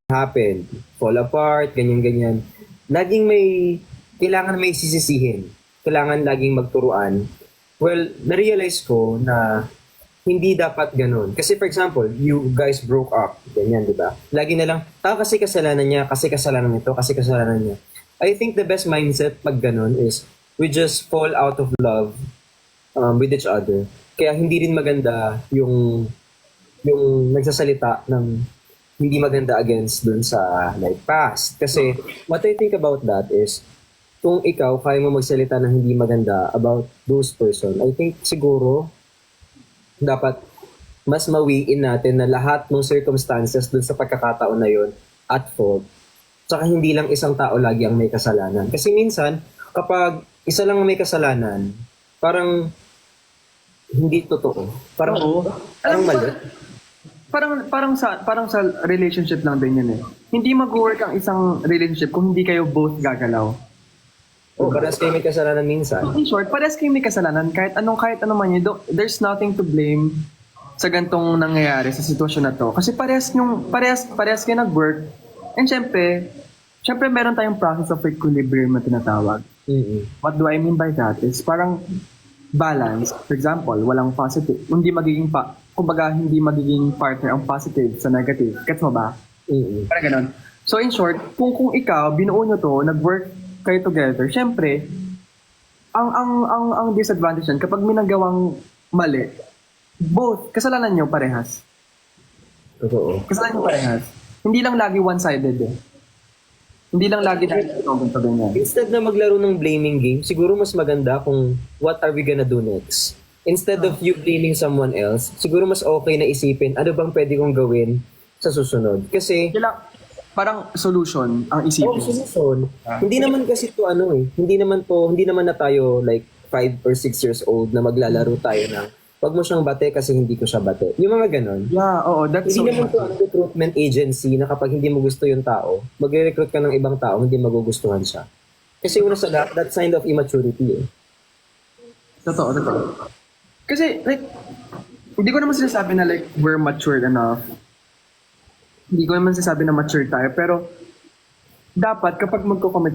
happen, fall apart, ganyan-ganyan. Laging kailangan may sisisihin. Kailangan laging magturuan. Well, na-realize ko na hindi dapat ganun. Kasi for example, you guys broke up, ganyan, di ba? Lagi na lang, kasi kasalanan niya, kasi kasalanan nito, kasi kasalanan niya. I think the best mindset pag ganun is we just fall out of love with each other. Kaya hindi rin maganda yung nagsasalita ng hindi maganda against dun sa like past. Kasi what I think about that is kung ikaw kaya mo magsalita ng hindi maganda about those person, I think siguro dapat mas mawiin natin na lahat ng circumstances dun sa pagkakataon na yon at fault. Tsaka hindi lang isang tao lagi ang may kasalanan. Kasi minsan, kapag isa lang ang may kasalanan, parang hindi totoo. Parang, Oo. parang mali. Parang sa relationship lang din yun eh. Hindi mag-work ang isang relationship kung hindi kayo both gagalaw. O, parang kayo may kasalanan minsan. In short, parehas kayo may kasalanan kahit ano man yun. There's nothing to blame sa gantong nangyayari sa sitwasyon na to. Kasi parehas kayo nag-work. And syempre meron tayong process of equilibrium na tinatawag. Mm-mm. What do I mean by that? Is parang balance. For example, walang positive. Hindi magiging partner ang positive sa negative. Gets mo ba? Mm-mm. Parang ganun. So in short, kung ikaw, binuo nyo to, nag-work kayo together, syempre, ang disadvantage yan, kapag may nagawang mali, both, kasalanan nyo parehas. Totoo. Kasalanan nyo parehas. Hindi lang lagi one-sided eh. Hindi lang lagi dahil ito, ganyan. Instead na maglaro ng blaming game, siguro mas maganda kung what are we gonna do next? Instead of you blaming someone else, siguro mas okay na isipin ano bang pwede kong gawin sa susunod. Kasi Parang solution ang isipin. solution. Hindi naman kasi to hindi naman na tayo like 5 or 6 years old na maglalaro tayo ng wag mo siyang bate kasi hindi ko siya bate. Yung mga ganon. Yeah, oo, that's Hindi so naman to ang recruitment agency na kapag hindi mo gusto yung tao, magre-recruit ka ng ibang tao, hindi magugustuhan siya. Kasi una sa lahat, that sign of immaturity eh. Totoo. Kasi, like, hindi ko naman sinasabi na like, we're matured enough. Hindi ko naman sinasabi na mature tayo, pero dapat kapag magko-commit